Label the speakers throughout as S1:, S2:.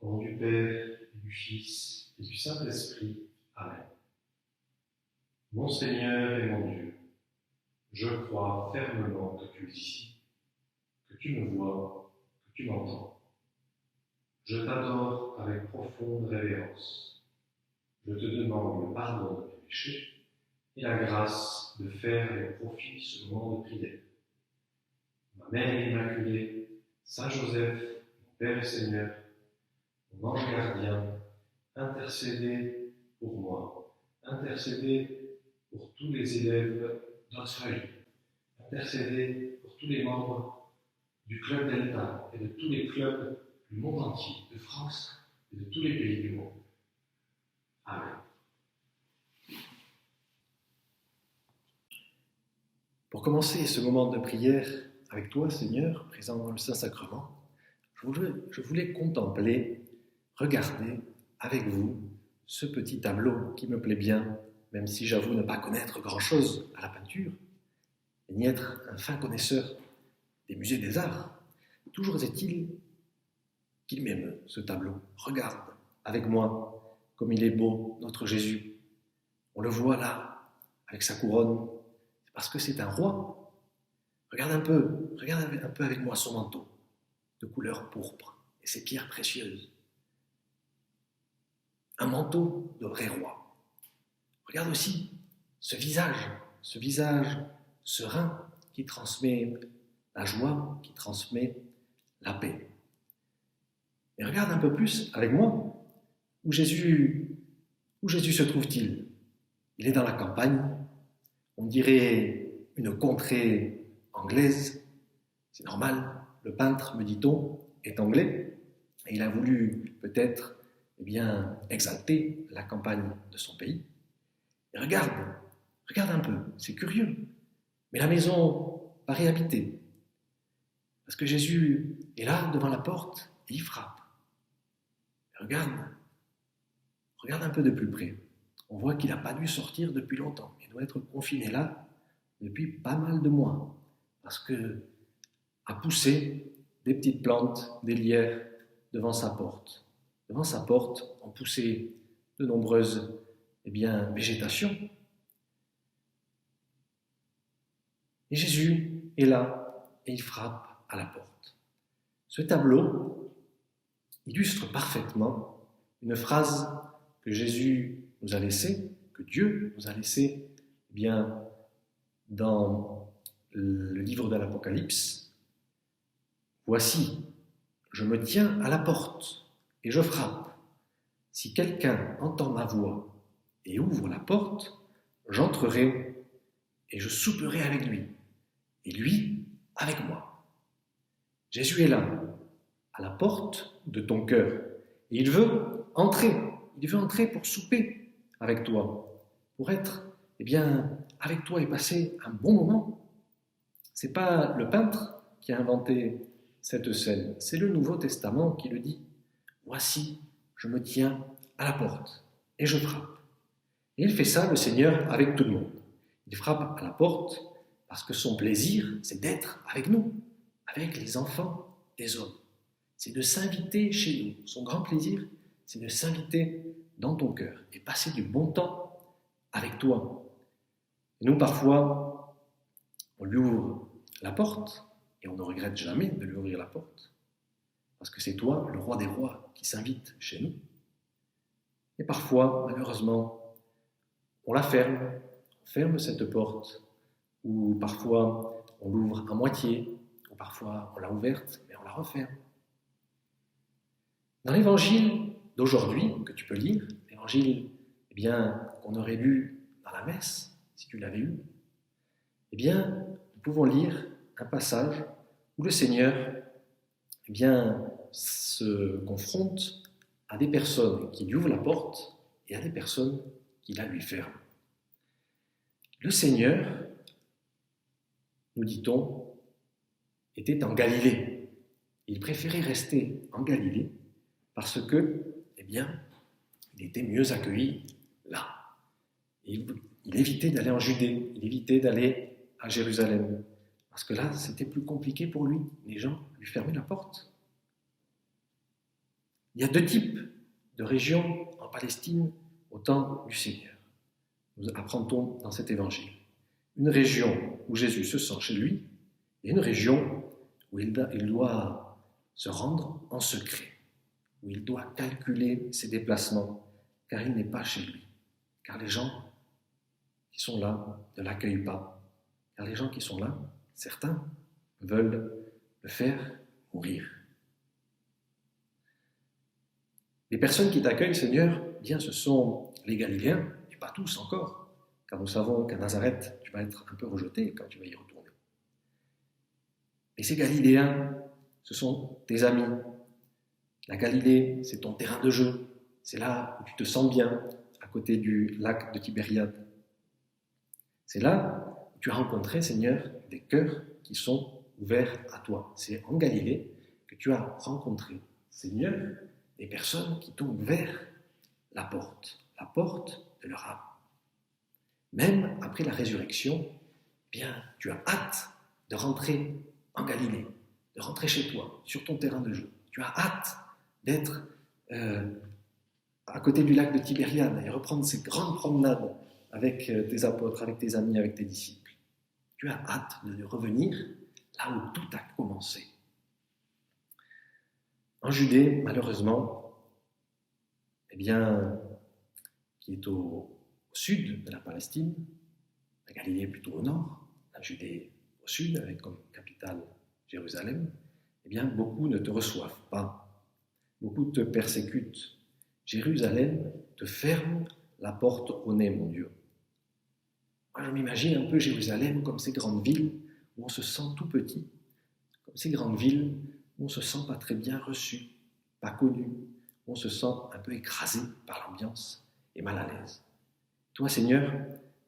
S1: Au nom du Père, et du Fils, et du Saint-Esprit. Amen. Mon Seigneur et mon Dieu, je crois fermement que tu es ici, que tu me vois, que tu m'entends. Je t'adore avec profonde révérence. Je te demande le pardon de mes péchés et la grâce de faire avec profit ce moment de prière. Ma Mère Immaculée, Saint Joseph, mon Père et Seigneur, mon ange gardien, intercédez pour moi, intercédez pour tous les élèves d'Auteuil, intercédez pour tous les membres du Club Delta et de tous les clubs du monde entier, de France et de tous les pays du monde. Amen.
S2: Pour commencer ce moment de prière avec toi, Seigneur, présent dans le Saint-Sacrement, je voulais contempler, regarder avec vous ce petit tableau qui me plaît bien, même si j'avoue ne pas connaître grand-chose à la peinture, et ni être un fin connaisseur des musées des arts. Toujours est-il qu'il m'émeut, ce tableau. Regarde avec moi comme il est beau, notre Jésus. On le voit là, avec sa couronne, c'est parce que c'est un roi. Regarde un peu avec moi son manteau, de couleur pourpre, et ses pierres précieuses. Un manteau de vrai roi. Regarde aussi ce visage serein qui transmet la joie, qui transmet la paix. Et regarde un peu plus avec moi où Jésus se trouve-t-il? Il est dans la campagne, on dirait une contrée anglaise. C'est normal, le peintre, me dit-on, est anglais et il a voulu peut-être exalter la campagne de son pays. Et regarde un peu, c'est curieux, mais la maison paraît habitée. Parce que Jésus est là, devant la porte, et il frappe. Et regarde un peu de plus près. On voit qu'il n'a pas dû sortir depuis longtemps. Il doit être confiné là depuis pas mal de mois. Parce que a poussé des petites plantes, des lierres devant sa porte. Devant sa porte ont poussé de nombreuses végétations. Et Jésus est là et il frappe à la porte. Ce tableau illustre parfaitement une phrase que Jésus nous a laissée, que Dieu nous a laissée dans le livre de l'Apocalypse. Voici, je me tiens à la porte et je frappe. Si quelqu'un entend ma voix et ouvre la porte, j'entrerai et je souperai avec lui, et lui avec moi. Jésus est là, à la porte de ton cœur, et il veut entrer pour souper avec toi, pour être avec toi et passer un bon moment. C'est pas le peintre qui a inventé cette scène, c'est le Nouveau Testament qui le dit. Voici, je me tiens à la porte et je frappe. Et il fait ça, le Seigneur, avec tout le monde. Il frappe à la porte parce que son plaisir, c'est d'être avec nous, avec les enfants des hommes. C'est de s'inviter chez nous. Son grand plaisir, c'est de s'inviter dans ton cœur et passer du bon temps avec toi. Et nous, parfois, on lui ouvre la porte et on ne regrette jamais de lui ouvrir la porte parce que c'est toi, le roi des rois, qui s'invite chez nous. Et parfois, malheureusement, on la ferme, on ferme cette porte, ou parfois on l'ouvre à moitié, ou parfois on l'a ouverte, mais on la referme. Dans l'évangile d'aujourd'hui, que tu peux lire, l'évangile qu'on aurait lu dans la messe, si tu l'avais eu, nous pouvons lire un passage où le Seigneur se confronte à des personnes qui lui ouvrent la porte et à des personnes qui la lui ferment. Le Seigneur, nous dit-on, était en Galilée. Il préférait rester en Galilée parce que, il était mieux accueilli là. Il évitait d'aller en Judée, il évitait d'aller à Jérusalem. Parce que là, c'était plus compliqué pour lui. Les gens lui fermaient la porte. Il y a deux types de régions en Palestine au temps du Seigneur. Nous apprend-on dans cet évangile. Une région où Jésus se sent chez lui et une région où il doit se rendre en secret, où il doit calculer ses déplacements, car il n'est pas chez lui, car les gens qui sont là ne l'accueillent pas, car les gens qui sont là, certains, veulent le faire mourir. Les personnes qui t'accueillent, Seigneur, eh bien, ce sont les Galiléens, et pas tous encore, car nous savons qu'à Nazareth, tu vas être un peu rejeté quand tu vas y retourner. Et ces Galiléens, ce sont tes amis. La Galilée, c'est ton terrain de jeu. C'est là où tu te sens bien, à côté du lac de Tibériade. C'est là où tu as rencontré, Seigneur, des cœurs qui sont ouverts à toi. C'est en Galilée que tu as rencontré, Seigneur, des personnes qui t'ont ouvert la porte de leur âme. Même après la résurrection, bien, tu as hâte de rentrer en Galilée, de rentrer chez toi, sur ton terrain de jeu. Tu as hâte d'être à côté du lac de Tibériade et reprendre ces grandes promenades avec tes apôtres, avec tes amis, avec tes disciples. Tu as hâte de revenir là où tout a commencé. En Judée, malheureusement, eh bien, qui est au sud de la Palestine, la Galilée plutôt au nord, la Judée au sud, avec comme capitale Jérusalem, eh bien, beaucoup ne te reçoivent pas. Beaucoup te persécutent. Jérusalem te ferme la porte au nez, mon Dieu. Moi, je m'imagine un peu Jérusalem comme ces grandes villes où on se sent tout petit, comme ces grandes villes où on se sent pas très bien reçu, pas connu, où on se sent un peu écrasé par l'ambiance et mal à l'aise. Toi, Seigneur,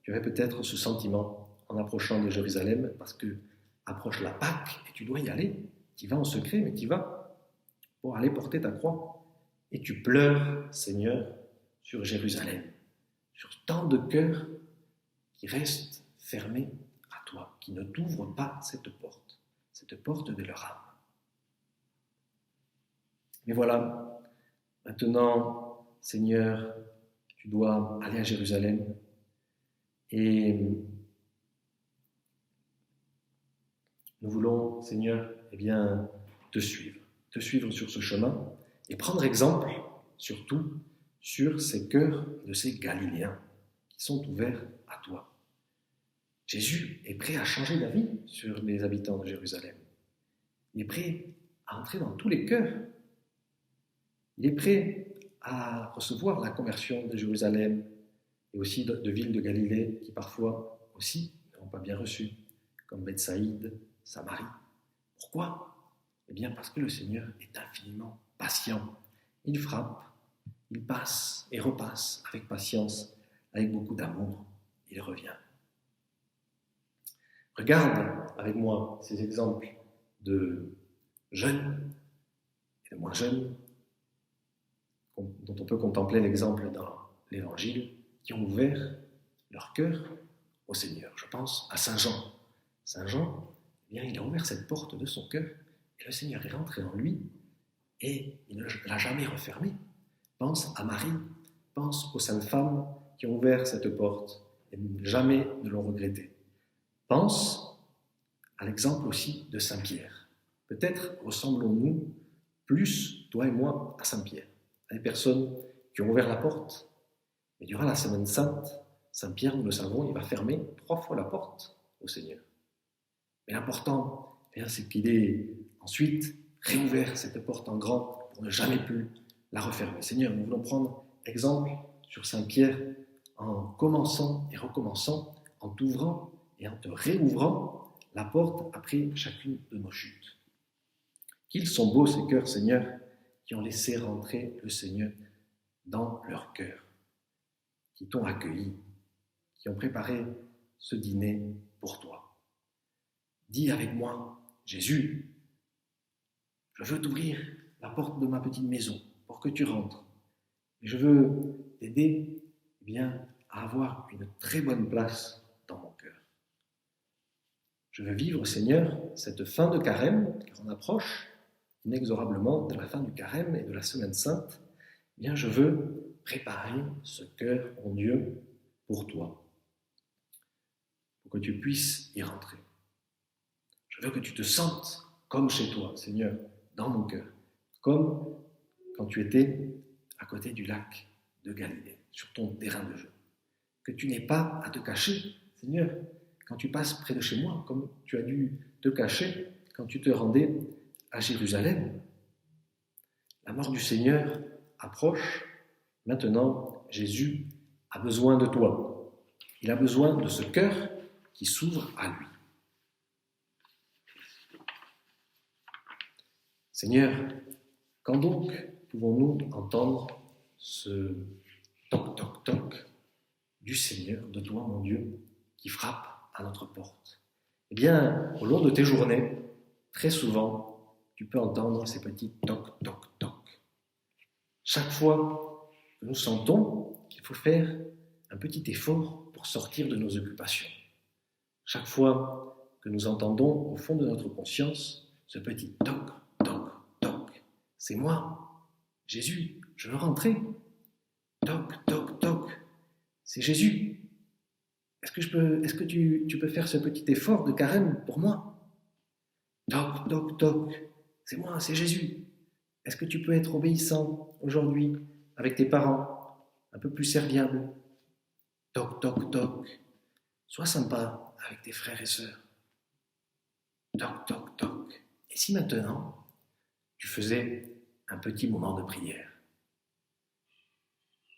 S2: tu aurais peut-être ce sentiment en approchant de Jérusalem, parce que approche la Pâque et tu dois y aller. Tu y vas en secret, mais tu y vas pour aller porter ta croix. Et tu pleures, Seigneur, sur Jérusalem, sur tant de cœurs qui restent fermés à toi, qui ne t'ouvrent pas cette porte de leur âme. Mais voilà, maintenant, Seigneur, tu dois aller à Jérusalem et nous voulons, Seigneur, eh bien, te suivre sur ce chemin et prendre exemple, surtout, sur ces cœurs de ces Galiléens qui sont ouverts à toi. Jésus est prêt à changer d'avis sur les habitants de Jérusalem. Il est prêt à entrer dans tous les cœurs. Il est prêt à recevoir la conversion de Jérusalem et aussi de villes de Galilée qui parfois aussi ne l'ont pas bien reçu, comme Bethsaïde, Samarie. Pourquoi ? Eh bien parce que le Seigneur est infiniment patient. Il frappe, il passe et repasse avec patience, avec beaucoup d'amour. Il revient. Regarde avec moi ces exemples de jeunes et de moins jeunes dont on peut contempler l'exemple dans l'Évangile, qui ont ouvert leur cœur au Seigneur. Je pense à Saint Jean. Saint Jean, eh bien, il a ouvert cette porte de son cœur et le Seigneur est rentré en lui et il ne l'a jamais refermée. Pense à Marie, pense aux saintes femmes qui ont ouvert cette porte et jamais ne l'ont regretté. Pense à l'exemple aussi de Saint Pierre. Peut-être ressemblons-nous plus, toi et moi, à Saint Pierre, à des personnes qui ont ouvert la porte. Mais durant la Semaine Sainte, Saint Pierre, nous le savons, il va fermer 3 fois la porte au Seigneur. Mais l'important, c'est qu'il ait ensuite réouvert cette porte en grand pour ne jamais plus la refermer. Seigneur, nous voulons prendre exemple sur Saint Pierre en commençant et recommençant, en t'ouvrant et en te réouvrant la porte après chacune de nos chutes. Qu'ils sont beaux ces cœurs, Seigneur, qui ont laissé rentrer le Seigneur dans leur cœur, qui t'ont accueilli, qui ont préparé ce dîner pour toi. Dis avec moi, Jésus, je veux t'ouvrir la porte de ma petite maison pour que tu rentres. Et je veux t'aider à avoir une très bonne place dans mon cœur. Je veux vivre, Seigneur, cette fin de carême, car on approche, inexorablement de la fin du carême et de la semaine sainte, eh bien je veux préparer ce cœur, mon Dieu, pour toi, pour que tu puisses y rentrer. Je veux que tu te sentes comme chez toi, Seigneur, dans mon cœur, comme quand tu étais à côté du lac de Galilée, sur ton terrain de jeu. Que tu n'aies pas à te cacher, Seigneur, quand tu passes près de chez moi, comme tu as dû te cacher quand tu te rendais à Jérusalem. La mort du Seigneur approche. Maintenant, Jésus a besoin de toi. Il a besoin de ce cœur qui s'ouvre à lui. Seigneur, quand donc pouvons-nous entendre ce toc, toc, toc du Seigneur, de toi, mon Dieu, qui frappe à notre porte? Eh bien, au long de tes journées, très souvent, tu peux entendre ces petits toc, toc, toc. Chaque fois que nous sentons qu'il faut faire un petit effort pour sortir de nos occupations, chaque fois que nous entendons au fond de notre conscience ce petit toc, toc, toc, c'est moi, Jésus, je veux rentrer. Toc, toc, toc, c'est Jésus. Est-ce que tu peux faire ce petit effort de carême pour moi? Toc, toc, toc, c'est moi, c'est Jésus. Est-ce que tu peux être obéissant aujourd'hui avec tes parents, un peu plus serviable? Toc, toc, toc, sois sympa avec tes frères et sœurs. Toc, toc, toc. Et si maintenant, tu faisais un petit moment de prière?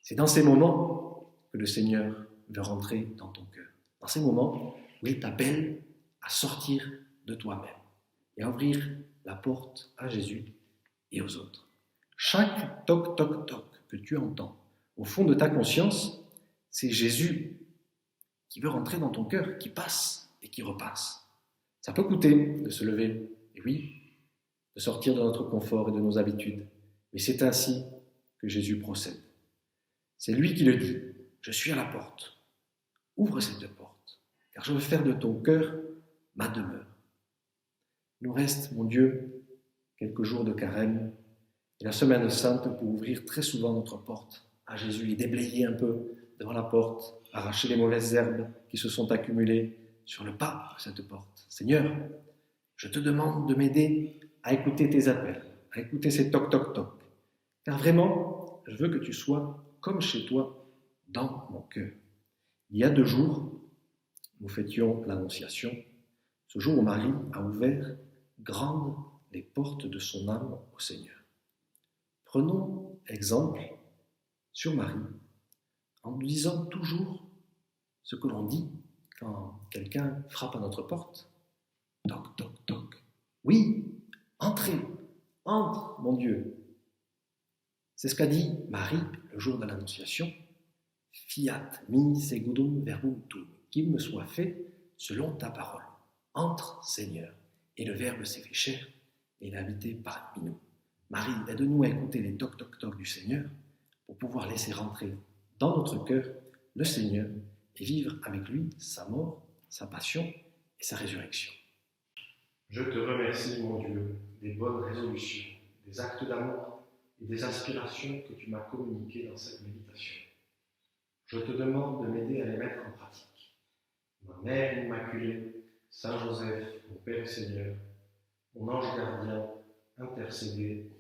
S2: C'est dans ces moments que le Seigneur veut rentrer dans ton cœur. Dans ces moments où il t'appelle à sortir de toi-même et à ouvrir la porte à Jésus et aux autres. Chaque toc, toc, toc que tu entends au fond de ta conscience, c'est Jésus qui veut rentrer dans ton cœur, qui passe et qui repasse. Ça peut coûter de se lever, et oui, de sortir de notre confort et de nos habitudes, mais c'est ainsi que Jésus procède. C'est lui qui le dit, je suis à la porte, ouvre cette porte, car je veux faire de ton cœur ma demeure. Il nous reste, mon Dieu, quelques jours de carême et la semaine sainte pour ouvrir très souvent notre porte à Jésus et déblayer un peu devant la porte, arracher les mauvaises herbes qui se sont accumulées sur le pas de cette porte. Seigneur, je te demande de m'aider à écouter tes appels, à écouter ces toc toc toc, car vraiment, je veux que tu sois comme chez toi dans mon cœur. Il y a 2 jours, nous fêtions l'Annonciation, ce jour où Marie a ouvert grandes les portes de son âme au Seigneur. Prenons exemple sur Marie, en nous disant toujours ce que l'on dit quand quelqu'un frappe à notre porte. Toc, toc, toc. Oui, entrez, entre, mon Dieu. C'est ce qu'a dit Marie le jour de l'Annonciation. Fiat mi segundum verbum tuum, qu'il me soit fait selon ta parole. Entre, Seigneur. Et le Verbe s'est fait chair et il a habité parmi nous. Marie, aide-nous à écouter les toc toc toc du Seigneur pour pouvoir laisser rentrer dans notre cœur le Seigneur et vivre avec lui sa mort, sa passion et sa résurrection.
S1: Je te remercie, mon Dieu, des bonnes résolutions, des actes d'amour et des inspirations que tu m'as communiquées dans cette méditation. Je te demande de m'aider à les mettre en pratique. Ma Mère Immaculée, Saint Joseph, mon Père et Seigneur, mon ange gardien, intercédez